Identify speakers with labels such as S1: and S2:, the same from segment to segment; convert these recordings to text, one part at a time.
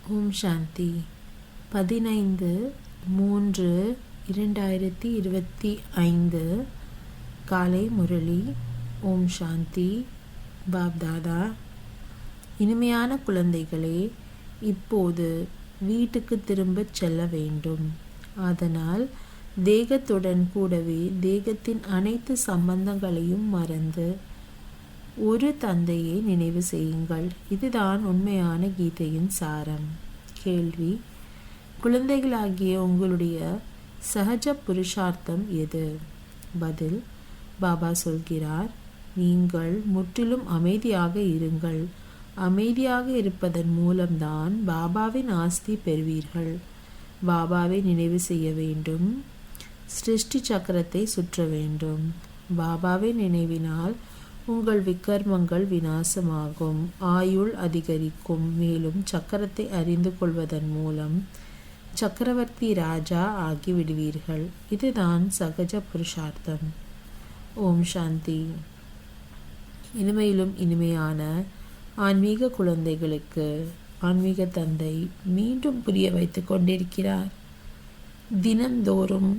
S1: ஓம் சாந்தி. 15/3/2025 காலை முரளி. ஓம் சாந்தி. பாப்தாதா. இனிமையான குழந்தைகளே, இப்போது வீட்டுக்கு திரும்பச் செல்ல வேண்டும். அதனால் தேகத்துடன் கூடவே தேகத்தின் அனைத்து சம்பந்தங்களையும் மறந்து ஒரு தந்தையை நினைவு செய்யுங்கள். இதுதான் உண்மையான கீதையின் சாரம். கேள்வி: குழந்தைகளாகிய உங்களுடைய சகஜ புருஷார்த்தம் எது? பதில்: பாபா சொல்கிறார், நீங்கள் முற்றிலும் அமைதியாக இருங்கள். அமைதியாக இருப்பதன் மூலம்தான் பாபாவின் ஆஸ்தி பெறுவீர்கள். பாபாவை நினைவு செய்ய வேண்டும். சிருஷ்டி சக்கரத்தை சுற்ற வேண்டும். பாபாவை நினைவினால் உங்கள் விக்கர்மங்கள் விநாசமாகும், ஆயுள் அதிகரிக்கும். மேலும் சக்கரத்தை அறிந்து கொள்வதன் மூலம் சக்கரவர்த்தி ராஜா ஆகிவிடுவீர்கள். இதுதான் சகஜ புருஷார்த்தம். ஓம் சாந்தி. இனிமையிலும் இனிமையான ஆன்மீக குழந்தைகளுக்கு ஆன்மீக தந்தை மீண்டும் புரிய வைத்து கொண்டிருக்கிறார். தினந்தோறும்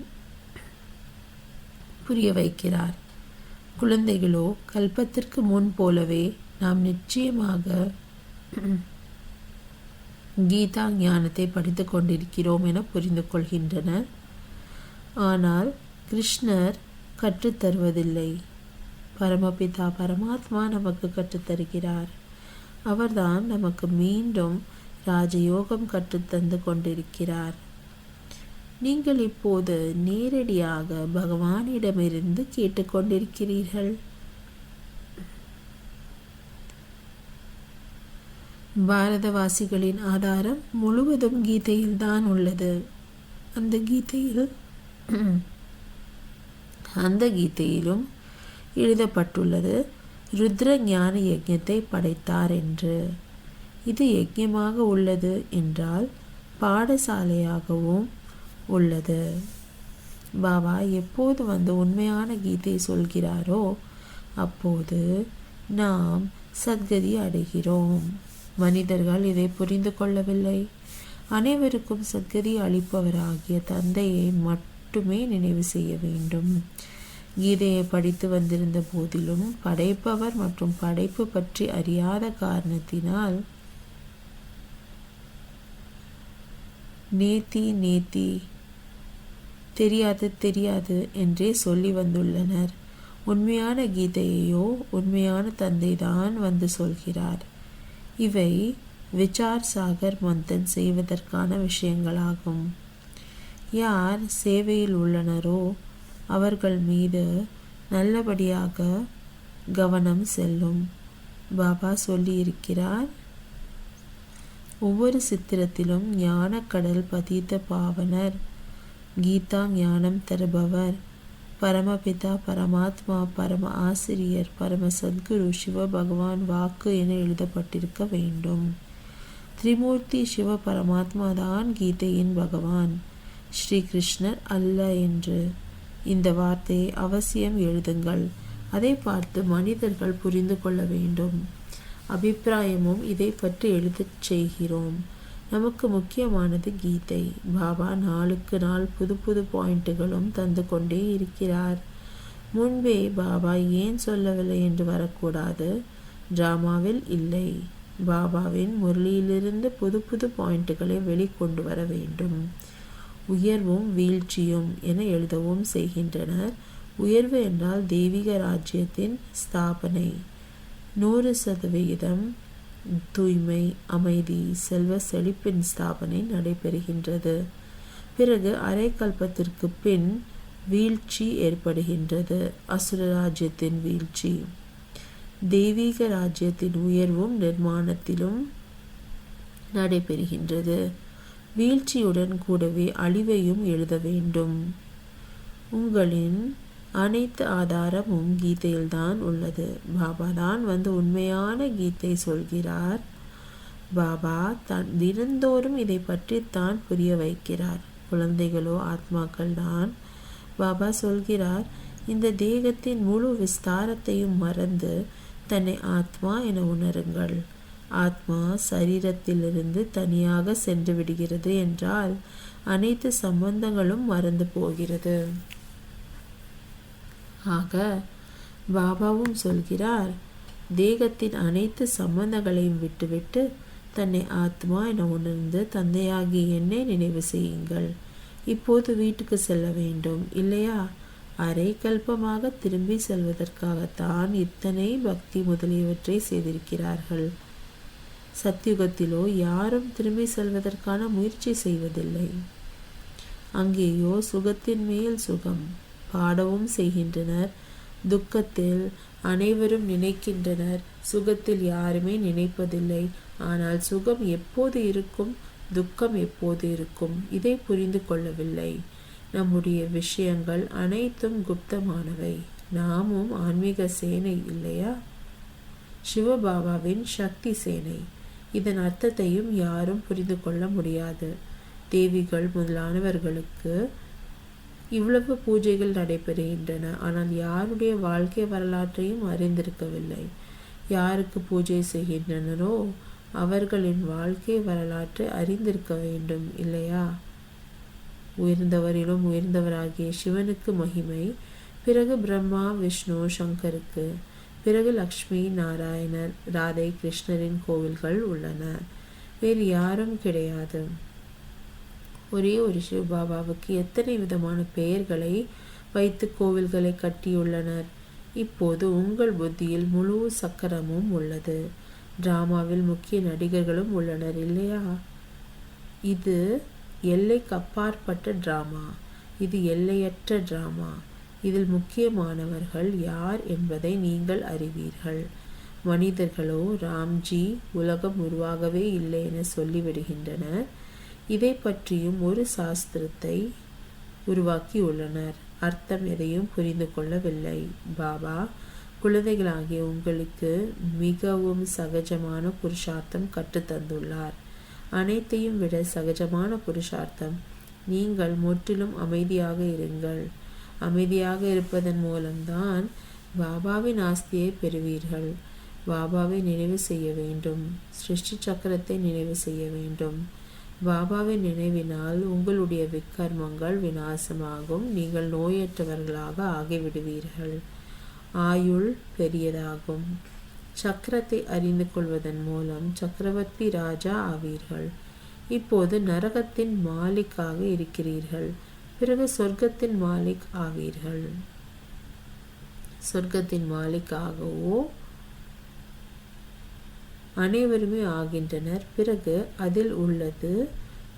S1: புரிய வைக்கிறார். குழந்தைகளோ, கல்பத்திற்கு முன் போலவே நாம் நிச்சயமாக கீதா ஞானத்தை படித்து கொண்டிருக்கிறோம் என புரிந்து கொள்கின்றனர். ஆனால் கிருஷ்ணர் கற்றுத்தருவதில்லை. பரமபிதா பரமாத்மா நமக்கு கற்றுத்தருகிறார். அவர்தான் நமக்கு மீண்டும் ராஜயோகம் கற்றுத்தந்து கொண்டிருக்கிறார். நீங்கள் இப்போது நேரடியாக பகவானிடமிருந்து கேட்டுக்கொண்டிருக்கிறீர்கள். பாரதவாசிகளின் ஆதாரம் முழுவதும் கீதையில்தான் உள்ளது. அந்த கீதையிலும் எழுதப்பட்டுள்ளது, ருத்ர ஞான யஜ்ஞத்தை படைத்தார் என்று. இது யஜ்ஞமாக உள்ளது என்றால் பாடசாலையாகவும் உள்ளது. பாபா எப்போது வந்து உண்மையான கீதை சொல்கிறாரோ அப்போது நாம் சத்கதி அடைகிறோம். மனிதர்கள் இதை புரிந்து கொள்ளவில்லை. அனைவருக்கும் சத்கதி அளிப்பவராகிய தந்தையை மட்டுமே நினைவு செய்ய வேண்டும். கீதையை படித்து வந்திருந்த போதிலும் படைப்பவர் மற்றும் படைப்பு பற்றி அறியாத காரணத்தினால் நேத்தி தெரியாது என்றே சொல்லி வந்துள்ளனர். உண்மையான கீதையையோ உண்மையான தந்தை தான் வந்து சொல்கிறார். இவை விசார் சாகர் மந்தன் செய்வதற்கான விஷயங்களாகும். யார் சேவையில் உள்ளனரோ அவர்கள் மீது நல்லபடியாக கவனம் செல்லும். பாபா சொல்லியிருக்கிறார், ஒவ்வொரு சித்திரத்திலும் ஞான கடல் பதித்த பாவனர், கீதா ஞானம் தருபவர், பரமபிதா பரமாத்மா, பரம ஆசிரியர், பரம சத்குரு சிவ பகவான் வாக்கு என எழுதப்பட்டிருக்க வேண்டும். திரிமூர்த்தி சிவ பரமாத்மா தான் கீதையின் பகவான், ஸ்ரீ கிருஷ்ணர் அல்ல என்று. இந்த வார்த்தையை அவசியம் எழுதுங்கள். அதை பார்த்து மனிதர்கள் புரிந்து கொள்ள வேண்டும். அபிப்பிராயமும் இதை பற்றி எழுதச் செய்கிறோம். நமக்கு முக்கியமானது கீதை. பாபா நாளுக்கு நாள் புது புது பாயிண்ட்டுகளும் தந்து கொண்டே இருக்கிறார். முன்பே பாபா ஏன் சொல்லவில்லை என்று வரக்கூடாது. டிராமாவில் இல்லை. பாபாவின் முரளியிலிருந்து புது புது பாயிண்ட்டுகளை வெளிக்கொண்டு வர வேண்டும். உயர்வும் வீழ்ச்சியும் என எழுதவும் செய்கின்றனர். உயர்வு என்றால் தெய்வீக ராஜ்யத்தின் ஸ்தாபனை, 100% தூய்மை, அமைதி, செல்வ செழிப்பின் ஸ்தாபனை நடைபெறுகின்றது. பிறகு அரை கல்பத்திற்கு பின் வீழ்ச்சி ஏற்படுகின்றது, அசுர ராஜ்யத்தின் வீழ்ச்சி. தெய்வீக ராஜ்யத்தின் உயர்வும் நிர்மாணத்திலும் நடைபெறுகின்றது. வீழ்ச்சியுடன் கூடவே அழிவையும் எழுத வேண்டும். உங்களின் அனைத்து ஆதாரமும் கீதையில்தான் உள்ளது. பாபா தான் வந்து உண்மையான கீதை சொல்கிறார். பாபா தினந்தோறும் இதை பற்றித்தான் புரிய வைக்கிறார். குழந்தைகளோ ஆத்மாக்கள் தான். பாபா சொல்கிறார், இந்த தேகத்தின் முழு விஸ்தாரத்தையும் மறந்து தன்னை ஆத்மா என உணருங்கள். ஆத்மா சரீரத்திலிருந்து தனியாக சென்று விடுகிறது என்றால் அனைத்து சம்பந்தங்களும் மறந்து போகிறது. ஆக பாபாவும் சொல்கிறார், தேகத்தின் அனைத்து சம்பந்தங்களையும் விட்டுவிட்டு தன்னை ஆத்மா என உணர்ந்து தந்தையாகிய என்னை நினைவு செய்யுங்கள். இப்போது வீட்டுக்கு செல்ல வேண்டும் இல்லையா? அரை கல்பமாக திரும்பி செல்வதற்காகத்தான் இத்தனை பக்தி முதலியவற்றை செய்திருக்கிறார்கள். சத்யுகத்திலோ யாரும் திரும்பி செல்வதற்கான முயற்சி செய்வதில்லை. அங்கேயோ சுகத்தின் மேல் சுகம் பாடவும் செய்கின்றனர். துக்கத்தில் அனைவரும் நினைக்கின்றனர், சுகத்தில் யாருமே நினைப்பதில்லை. ஆனால் சுகம் எப்போது இருக்கும், துக்கம் எப்போது இருக்கும், இதை புரிந்து கொள்ளவில்லை. நம்முடைய விஷயங்கள் அனைத்தும் குப்தமானவை. நாமும் ஆன்மீக சேனை இல்லையா? சிவபாபாவின் சக்தி சேனை. இதன் அர்த்தத்தையும் யாரும் புரிந்து கொள்ள முடியாது. தேவிகள் முதலானவர்களுக்கு இவ்வளவு பூஜைகள் நடைபெறுகின்றன. ஆனால் யாருடைய வாழ்க்கை வரலாற்றையும் அறிந்திருக்கவில்லை. யாருக்கு பூஜை செய்கின்றனரோ அவர்களின் வாழ்க்கை வரலாற்றை அறிந்திருக்க வேண்டும் இல்லையா? உயர்ந்தவரிலும் உயர்ந்தவராகிய சிவனுக்கு மகிமை, பிறகு பிரம்மா, விஷ்ணு, சங்கருக்கு, பிறகு லக்ஷ்மி, நாராயணர், ராதை, கிருஷ்ணரின் கோவில்கள் உள்ளன. வேறு யாரும் கிடையாது. ஒரே ஒரு சிவபாபாவுக்கு எத்தனை விதமான பெயர்களை வைத்து கோவில்களை கட்டியுள்ளனர். இப்போது உங்கள் புத்தியில் முழு சக்கரமும் உள்ளது. டிராமாவில் முக்கிய நடிகர்களும் உள்ளனர் இல்லையா? இது எல்லைக்கு அப்பாற்பட்ட டிராமா. இது எல்லையற்ற டிராமா. இதில் முக்கியமானவர்கள் யார் என்பதை நீங்கள் அறிவீர்கள். மனிதர்களோ ராம்ஜி உலகம் உருவாகவே இல்லை என சொல்லிவிடுகின்றனர். இதை பற்றியும் ஒரு சாஸ்திரத்தை உருவாக்கி உள்ளனர். அர்த்தம் எதையும் புரிந்து கொள்ளவில்லை. பாபா குழந்தைகளாகிய உங்களுக்கு மிகவும் சகஜமான புருஷார்த்தம் கற்றுத்தந்துள்ளார். அனைத்தையும் விட சகஜமான புருஷார்த்தம், நீங்கள் முற்றிலும் அமைதியாக இருங்கள். அமைதியாக இருப்பதன் மூலம்தான் பாபாவின் ஆஸ்தியை பெறுவீர்கள். பாபாவை நினைவு செய்ய வேண்டும். சிருஷ்டி சக்கரத்தை நினைவு செய்ய வேண்டும். பாபாவின் நினைவினால் உங்களுடைய விக்கர்மங்கள் விநாசமாகும். நீங்கள் நோயற்றவர்களாக ஆகிவிடுவீர்கள். ஆயுள் பெரியதாகும். சக்கரத்தை அறிந்து கொள்வதன் மூலம் சக்கரவர்த்தி ராஜா ஆவீர்கள். இப்போது நரகத்தின் மாலிக்காக இருக்கிறீர்கள். பிறகு சொர்க்கத்தின் மாலிக் ஆவீர்கள். சொர்க்கத்தின் மாலிக்காகவோ அனைவருமே ஆகின்றனர். பிறகு அதில் உள்ளது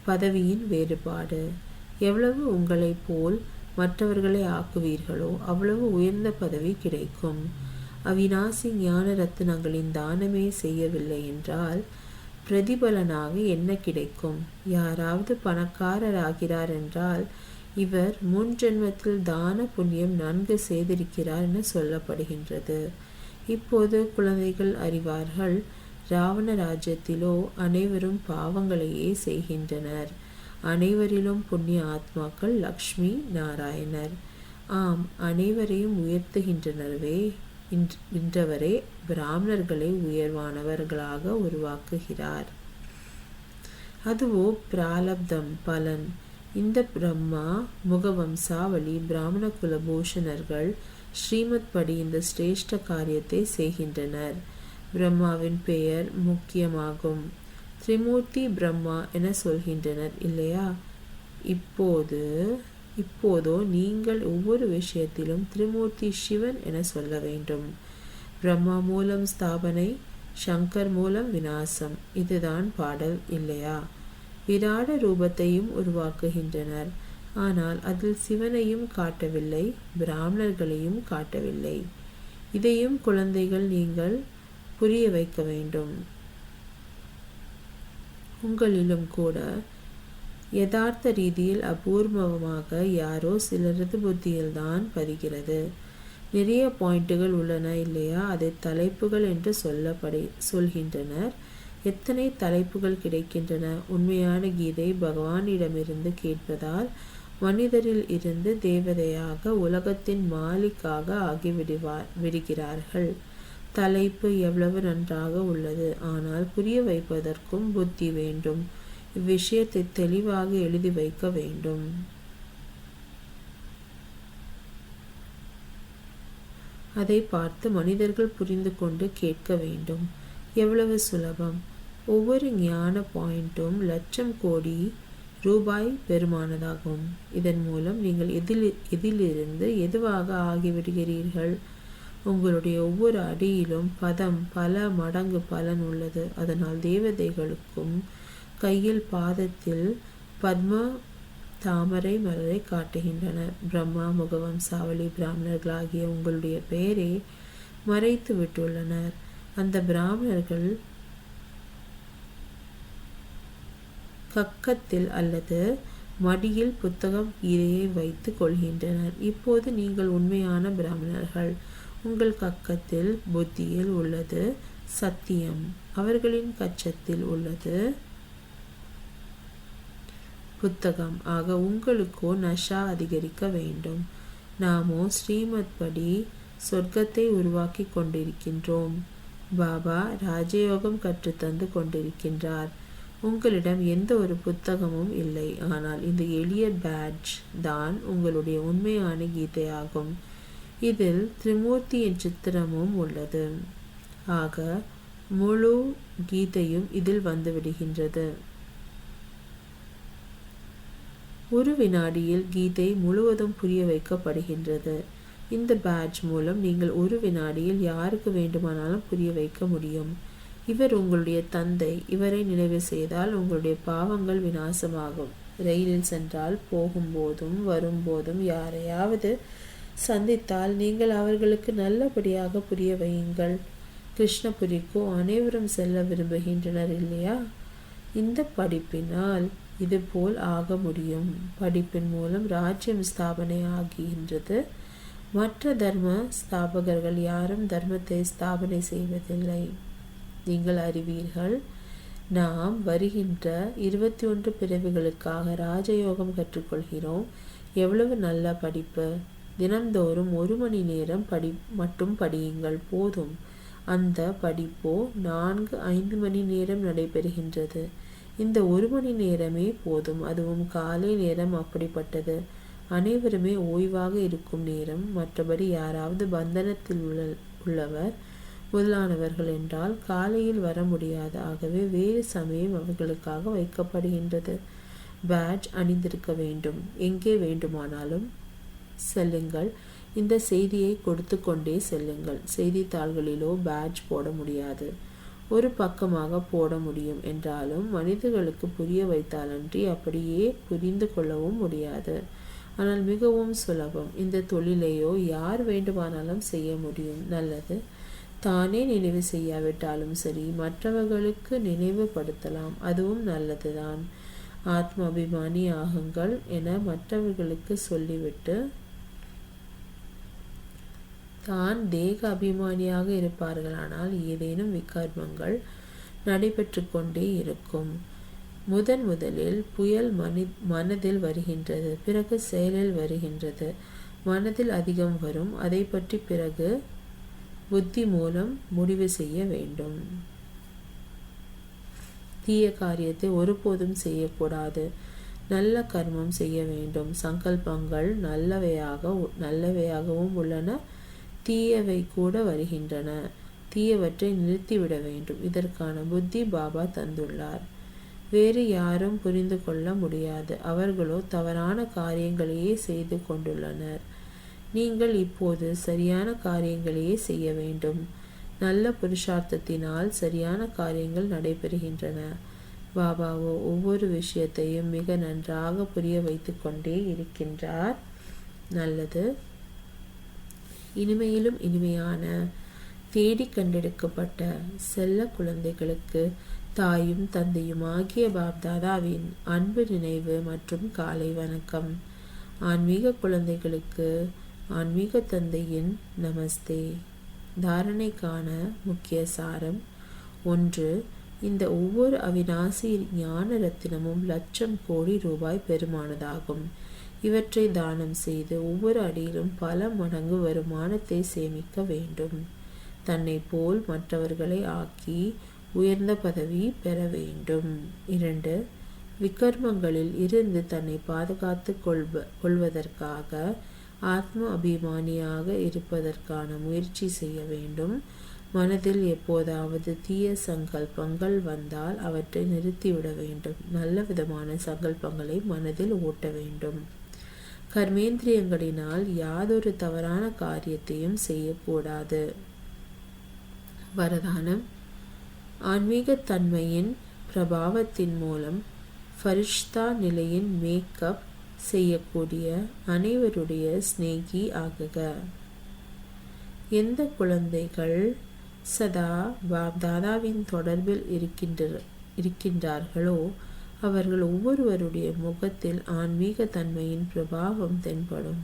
S1: பதவியின் வேறுபாடு. எவ்வளவு உங்களைப் போல் மற்றவர்களை ஆக்குவீர்களோ அவ்வளவு உயர்ந்த பதவி கிடைக்கும். அவிநாசி ஞான ரத்தினங்களின் தானமே செய்யவில்லை என்றால் பிரதிபலனாக என்ன கிடைக்கும்? யாராவது பணக்காரர் ஆகிறார் என்றால் இவர் முன் ஜென்மத்தில் தான புண்ணியம் நன்கு செய்திருக்கிறார் என சொல்லப்படுகின்றது. இப்போது குழந்தைகள் அறிவார்கள், ராவண ராஜ்யத்திலோ அனைவரும் பாவங்களையே செய்கின்றனர். அனைவரிலும் புண்ணிய ஆத்மாக்கள் லக்ஷ்மி நாராயணர். ஆம், அனைவரையும் உயர்த்துகின்றனரே. இன்றவரே பிராமணர்களை உயர்வானவர்களாக உருவாக்குகிறார். அதுவோ பிராலப்தம், பலன். இந்த பிரம்மா முகவம்சாவளி பிராமண குலபூஷணர்கள் ஸ்ரீமத் படி இந்த சிரேஷ்ட காரியத்தை செய்கின்றனர். பிரம்மாவின் பெயர் முக்கியமாகும். திரிமூர்த்தி பிரம்மா என சொல்கின்றனர் இல்லையா? இப்போதோ நீங்கள் ஒவ்வொரு விஷயத்திலும் திரிமூர்த்தி சிவன் என சொல்ல வேண்டும். பிரம்மா மூலம் ஸ்தாபனை, சங்கர் மூலம் விநாசம். இதுதான் பாடல் இல்லையா? விராட ரூபத்தையும் உருவாக்குகின்றனர். ஆனால் அதில் சிவனையும் காட்டவில்லை, பிராமணர்களையும் காட்டவில்லை. இதையும் குழந்தைகள் நீங்கள் புரிய வைக்க வேண்டும். உங்களிலும் கூட யதார்த்த ரீதியில் அபூர்வமாக யாரோ சிலரது புத்தியில்தான் பதிகிறது. நிறைய பாயிண்ட்டுகள் உள்ளன இல்லையா? அதை தலைப்புகள் என்று சொல்கின்றனர். எத்தனை தலைப்புகள் கிடைக்கின்றன! உண்மையான கீதை பகவானிடமிருந்து கேட்பதால் மனிதரில் இருந்து தேவதையாக உலகத்தின் மாலிக்காக விடுகிறார்கள். தலைப்பு எவ்வளவு நன்றாக உள்ளது. ஆனால் புரிய வைப்பதற்கும் புத்தி வேண்டும். இவ்விஷயத்தை தெளிவாக எழுதி வைக்க வேண்டும். அதை பார்த்து மனிதர்கள் புரிந்து கொண்டு கேட்க வேண்டும். எவ்வளவு சுலபம்! ஒவ்வொரு ஞான பாயிண்ட்டும் லட்சம் கோடி ரூபாய் பெருமானதாகும். இதன் மூலம் நீங்கள் எதிலிருந்து எதுவாக ஆகிவிடுகிறீர்கள். உங்களுடைய ஒவ்வொரு அடியிலும் பதம் பல மடங்கு பலன் உள்ளது. அதனால் தேவதைகளுக்கும் கையில் பாதத்தில் பத்ம தாமரை மலரை காட்டுகின்றனர். பிரம்மா முகவம்சாவளி பிராமணர்களாகிய உங்களுடைய பெயரை மறைத்து விட்டுள்ளனர். அந்த பிராமணர்கள் கக்கத்தில் அல்லது மடியில் புத்தகம் கீதையை வைத்து கொள்கின்றனர். இப்போது நீங்கள் உண்மையான பிராமணர்கள். உங்கள் கக்கத்தில் புத்தியில் உள்ளது சத்தியம். அவர்களின் கச்சத்தில் உள்ளது புத்தகம். ஆக உங்களுக்கோ நஷா அதிகரிக்க வேண்டும். நாமோ ஸ்ரீமத் படி சொர்க்கத்தை உருவாக்கி கொண்டிருக்கின்றோம். பாபா ராஜயோகம் கற்றுத்தந்து கொண்டிருக்கின்றார். உங்களிடம் எந்த ஒரு புத்தகமும் இல்லை. ஆனால் இந்த எளிய பேட்ஜ் தான் உங்களுடைய உண்மையான கீதையாகும். இதில் திரிமூர்த்தியின் சித்திரமும் உள்ளது. ஆக முழு கீதையும் இதில் வந்துவிடுகின்றது. ஒரு வினாடியில் கீதை முழுவதும் புரிய வைக்கப்படுகின்றது. இந்த பேட்ஜ் மூலம் நீங்கள் ஒரு வினாடியில் யாருக்கு வேண்டுமானாலும் புரிய வைக்க முடியும். இவர் உங்களுடைய தந்தை. இவரை நினைவு செய்தால் உங்களுடைய பாவங்கள் விநாசமாகும். ரயிலில் சென்றால் போகும்போதும் வரும்போதும் யாரையாவது சந்தித்தால் நீங்கள் அவர்களுக்கு நல்லபடியாக புரிய வையுங்கள். கிருஷ்ணபுரிக்கோ அனைவரும் செல்ல விரும்புகின்றனர் இல்லையா? இந்த படிப்பினால் இதுபோல் ஆக முடியும். படிப்பின் மூலம் ராஜ்யம் ஸ்தாபனை ஆகின்றது. மற்ற தர்ம ஸ்தாபகர்கள் யாரும் தர்மத்தை ஸ்தாபனை செய்வதில்லை. நீங்கள் அறிவீர்கள். நாம் வருகின்ற 21 பிறவிகளுக்காக ராஜயோகம் கற்றுக்கொள்கிறோம். எவ்வளவு நல்ல படிப்பு! தினந்தோறும் 1 மணி நேரம் மட்டும் படியுங்கள் போதும். அந்த படிப்போ 4-5 மணி நேரம் நடைபெறுகின்றது. இந்த 1 மணி நேரமே போதும். அதுவும் காலை நேரம் அப்படிப்பட்டது. அனைவருமே ஓய்வாக இருக்கும் நேரம். மற்றபடி யாராவது பந்தனத்தில் உள்ளவர் முதலானவர்கள் என்றால் காலையில் வர முடியாது. ஆகவே வேறு சமயம் அவர்களுக்காக வைக்கப்படுகின்றது. பேட்ஜ் அணிந்திருக்க வேண்டும். எங்கே வேண்டுமானாலும் செல்லுங்கள். இந்த செய்தியை கொடுத்து கொண்டே செல்லுங்கள். செய்தித்தாள்களிலோ பேட்ஜ் போட முடியாது. ஒரு பக்கமாக போட முடியும் என்றாலும் மனிதர்களுக்கு புரிய வைத்தாலன்றி அப்படியே புரிந்து கொள்ளவும் முடியாது. ஆனால் மிகவும் சுலபம். இந்த தொழிலையோ யார் வேண்டுமானாலும் செய்ய முடியும். நல்லது. தானே நினைவு செய்யாவிட்டாலும் சரி, மற்றவர்களுக்கு நினைவுபடுத்தலாம். அதுவும் நல்லதுதான். ஆத்ம அபிமானி ஆகுங்கள் என மற்றவர்களுக்கு சொல்லிவிட்டு தான் தேக அபிமானியாக இருப்பார்களானால் ஏதேனும் விகர்மங்கள் நடைபெற்று கொண்டே இருக்கும். முதலில் புயல் மனதில் வருகின்றது. பிறகு செயலில் வருகின்றது. மனதில் அதிகம் வரும். அதை பற்றி பிறகு புத்தி மூலம் முடிவு செய்ய வேண்டும். தீய காரியத்தை ஒருபோதும் செய்யக்கூடாது. நல்ல கர்மம் செய்ய வேண்டும். சங்கல்பங்கள் நல்லவையாகவும் உள்ளன. தீயவை கூட வருகின்றன. தீயவற்றை நிறுத்திவிட வேண்டும். இதற்கான புத்தி பாபா தந்துள்ளார். வேறு யாரும் புரிந்து கொள்ள முடியாது. அவர்களோ தவறான காரியங்களையே செய்து கொண்டுள்ளனர். நீங்கள் இப்போது சரியான காரியங்களையே செய்ய வேண்டும். நல்ல புருஷார்த்தத்தினால் சரியான காரியங்கள் நடைபெறுகின்றன. பாபாவோ ஒவ்வொரு விஷயத்தையும் மிக நன்றாக புரிய வைத்து கொண்டே இருக்கின்றார். நல்லது. இனிமையிலும் இனிமையான தேடி கண்டெடுக்கப்பட்ட செல்ல குழந்தைகளுக்கு தாயும் தந்தையும் ஆகிய பாப்தாதாவின் அன்பு நினைவு மற்றும் காலை வணக்கம். ஆன்மீக குழந்தைகளுக்கு ஆன்மீக தந்தையின் நமஸ்தே. தாரணைக்கான முக்கிய சாரம். 1. இந்த ஒவ்வொரு அவிநாசி ஞான ரத்தினமும் லட்சம் கோடி ரூபாய் பெருமானதாகும். இவற்றை தானம் செய்து ஒவ்வொரு அடியிலும் பல மடங்கு வருமானத்தை சேமிக்க வேண்டும். தன்னை போல் மற்றவர்களை ஆக்கி உயர்ந்த பதவி பெற வேண்டும். 2. விகர்மங்களில் இருந்து தன்னை பாதுகாத்து கொள்வதற்காக ஆத்ம அபிமானியாக இருப்பதற்கான முயற்சி செய்ய வேண்டும். மனதில் எப்போதாவது தீய சங்கல்பங்கள் வந்தால் அவற்றை நிறுத்திவிட வேண்டும். நல்ல விதமான சங்கல்பங்களை மனதில் ஓட்ட வேண்டும். கர்மேந்திரியங்களினால் யாதொரு தவறான காரியத்தையும் செய்யக்கூடாது. வரதானம். ஆன்மீகத்தன்மையின் பிரபாவத்தின் மூலம் ஃபரிஷ்தா நிலையின் மேக்கப் செய்யக்கூடிய அனைவருடைய ஸ்நேகி ஆகுக. எந்த குழந்தைகள் சதா தாதாவின் தொடர்பில் இருக்கின்றார்களோ அவர்கள் ஒவ்வொருவருடைய முகத்தில் ஆன்மீக தன்மையின் பிரபாவம் தென்படும்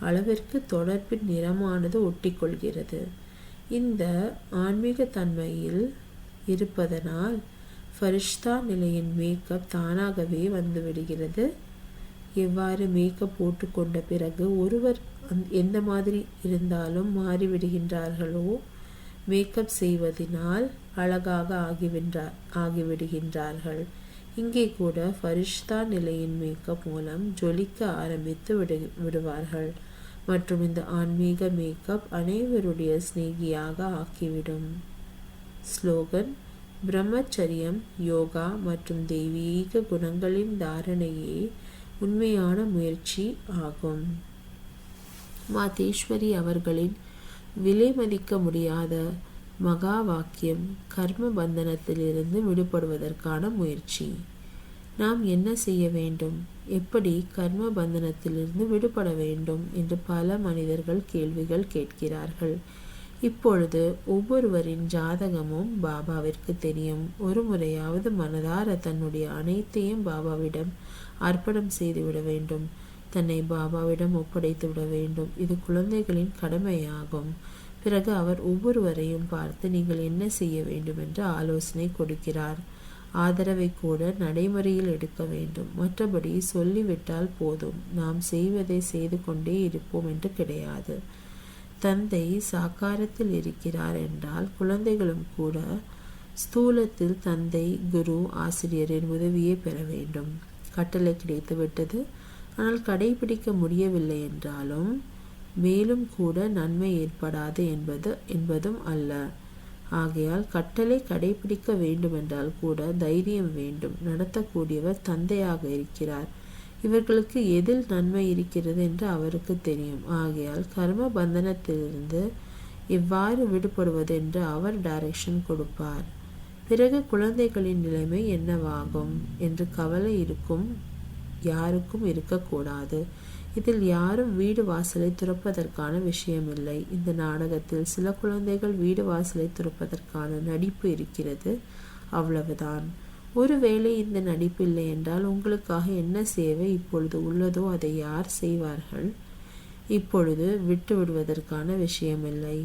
S1: அளவிற்கு தொடர்பின் நிறமானது ஒட்டிக்கொள்கிறது. இந்த ஆன்மீக தன்மையில் இருப்பதனால் ஃபரிஷ்தா நிலையின் மேக்கப் தானாகவே வந்துவிடுகிறது. எவ்வாறு மேக்கப் போட்டுக்கொண்ட பிறகு ஒருவர் எந்த மாதிரி இருந்தாலும் மாறிவிடுகின்றார்களோ, மேக்கப் செய்வதனால் அழகாக ஆகிவிடுகின்றார்கள். இங்கே கூட ஃபரிஷ்தா நிலையின் மேக்கப் மூலம் ஜொலிக்க ஆரம்பித்து விடுவார்கள் மற்றும் இந்த ஆன்மீக மேக்கப் அனைவருடைய ஸ்நேகியாக ஆக்கிவிடும். ஸ்லோகன். பிரம்மச்சரியம், யோகா மற்றும் தெய்வீக குணங்களின் தாரணையே உண்மையான முயற்சி ஆகும். மாதேஸ்வரி அவர்களின் விலை மதிக்க முடியாத மகா வாக்கியம் கர்ம பந்தனத்திலிருந்து விடுபடுவதற்கான முயற்சி. நாம் என்ன செய்ய வேண்டும், எப்படி கர்ம பந்தனத்திலிருந்து விடுபட வேண்டும் என்று பல மனிதர்கள் கேள்விகள் கேட்கிறார்கள். இப்பொழுது ஒவ்வொருவரின் ஜாதகமும் பாபாவிற்கு தெரியும். ஒரு முறையாவது மனதார தன்னுடைய அனைத்தையும் பாபாவிடம் அர்ப்பணம் செய்துவிட வேண்டும். தன்னை பாபாவிடம் ஒப்படைத்து விட வேண்டும். இது குழந்தைகளின் கடமையாகும். பிறகு அவர் ஒவ்வொருவரையும் பார்த்து நீங்கள் என்ன செய்ய வேண்டும் என்று ஆலோசனை கொடுக்கிறார். ஆதரவை கூட நடைமுறையில் எடுக்க வேண்டும். மற்றபடி சொல்லிவிட்டால் போதும், நாம் செய்வதை செய்து கொண்டே இருப்போம் என்று கிடையாது. தந்தை சாக்காரத்தில் இருக்கிறார் என்றால் குழந்தைகளும் கூட ஸ்தூலத்தில் தந்தை, குரு, ஆசிரியரின் உதவியை பெற வேண்டும். கட்டளை கிடைத்து விட்டது, ஆனால் கடைபிடிக்க முடியவில்லை என்றாலும் மேலும் கூட நன்மை ஏற்படாது என்பதும் அல்ல. ஆகையால் கட்டளை கடைபிடிக்க வேண்டுமென்றால் கூட தைரியம் வேண்டும். நடத்தக்கூடியவர் தந்தையாக இருக்கிறார். இவர்களுக்கு எதில் நன்மை இருக்கிறது என்று அவருக்கு தெரியும். ஆகையால் கர்ம பந்தனத்திலிருந்து எவ்வாறு விடுபடுவது என்று அவர் டைரக்ஷன் கொடுப்பார். பிறகு குழந்தைகளின் நிலைமை என்னவாகும் என்று கவலை யாருக்கும் இருக்கக்கூடாது. இதில் யாரும் வீடு வாசலை துறப்பதற்கான விஷயமில்லை. இந்த நாடகத்தில் சில குழந்தைகள் வீடு வாசலை துறப்பதற்கான நடிப்பு இருக்கிறது, அவ்வளவுதான். ஒருவேளை இந்த நடிப்பு இல்லை என்றால் உங்களுக்காக என்ன சேவை இப்பொழுது உள்ளதோ அதை யார் செய்வார்கள்? இப்பொழுது விட்டு விடுவதற்கான விஷயமில்லை.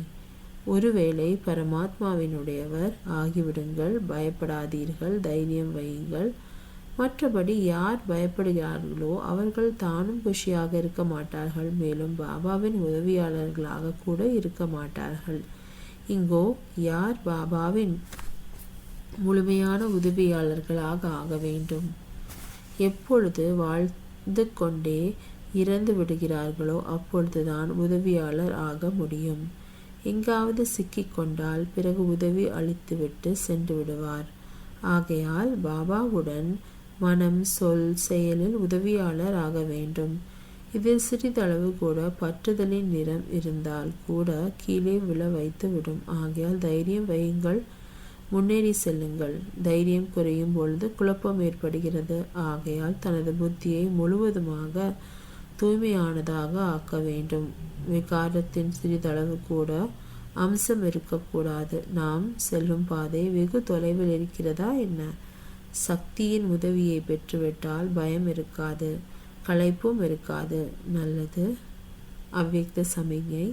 S1: ஒருவேளை பரமாத்மாவினுடையவர் ஆகிவிடுங்கள், பயப்படாதீர்கள், தைரியம் வையுங்கள். மற்றபடி யார் பயப்படுகிறார்களோ அவர்கள் தானும் குஷியாக இருக்க மாட்டார்கள், மேலும் பாபாவின் உதவியாளர்களாக கூட இருக்க மாட்டார்கள். இங்கோ யார் பாபாவின் முழுமையான உதவியாளர்களாக ஆக வேண்டும். எப்பொழுது வாழ்ந்து கொண்டே இறந்து விடுகிறார்களோ அப்பொழுதுதான் உதவியாளர் ஆக முடியும். எங்காவது சிக்கிக்கொண்டால் பிறகு உதவி அளித்துவிட்டு சென்று விடுவார். ஆகையால் பாபாவுடன் மனம், சொல், செயலில் உதவியாளர் ஆக வேண்டும். இதில் சிறிதளவு கூட பற்றுதலின் நிறம் இருந்தால் கூட கீழே விழ வைத்து விடும். ஆகையால் தைரியம் வையுங்கள், முன்னேறி செல்லுங்கள். தைரியம் குறையும் பொழுது குழப்பம் ஏற்படுகிறது. ஆகையால் தனது புத்தியை முழுவதுமாக தூய்மையானதாக ஆக்க வேண்டும். விகாரத்தின் சிறிதளவு கூட அம்சம் இருக்கக்கூடாது. நாம் செல்லும் பாதை வெகு தொலைவில் இருக்கிறதா என்ன? சக்தியின் உதவியை பெற்றுவிட்டால் பயம் இருக்காது, களைப்பும் இருக்காது. நல்லது. அவ்வியக்த சமிக்ஞை.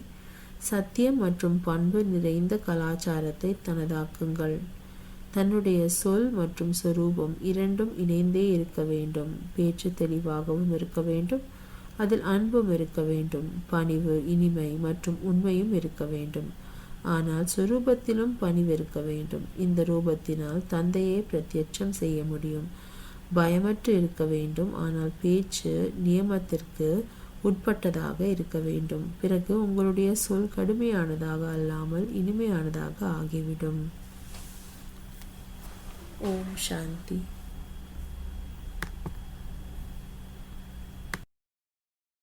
S1: சத்தியம் மற்றும் பண்பு நிறைந்த கலாச்சாரத்தை தனதாக்குங்கள். தன்னுடைய சொல் மற்றும் சொரூபம் இரண்டும் இணைந்தே இருக்க வேண்டும். பேச்சு தெளிவாகவும் இருக்க வேண்டும், அதில் அன்பும் இருக்க வேண்டும், பணிவு, இனிமை மற்றும் உண்மையும் இருக்க வேண்டும். ஆனால் சுரூபத்திலும் பணிவிருக்க வேண்டும். இந்த ரூபத்தினால் தந்தையை பிரத்யட்சம் செய்ய முடியும். பயமற்று இருக்க வேண்டும். ஆனால் பேச்சு நியமத்திற்கு உட்பட்டதாக இருக்க வேண்டும். பிறகு உங்களுடைய சொல் கடுமையானதாக அல்லாமல் இனிமையானதாக ஆகிவிடும். ஓம் சாந்தி.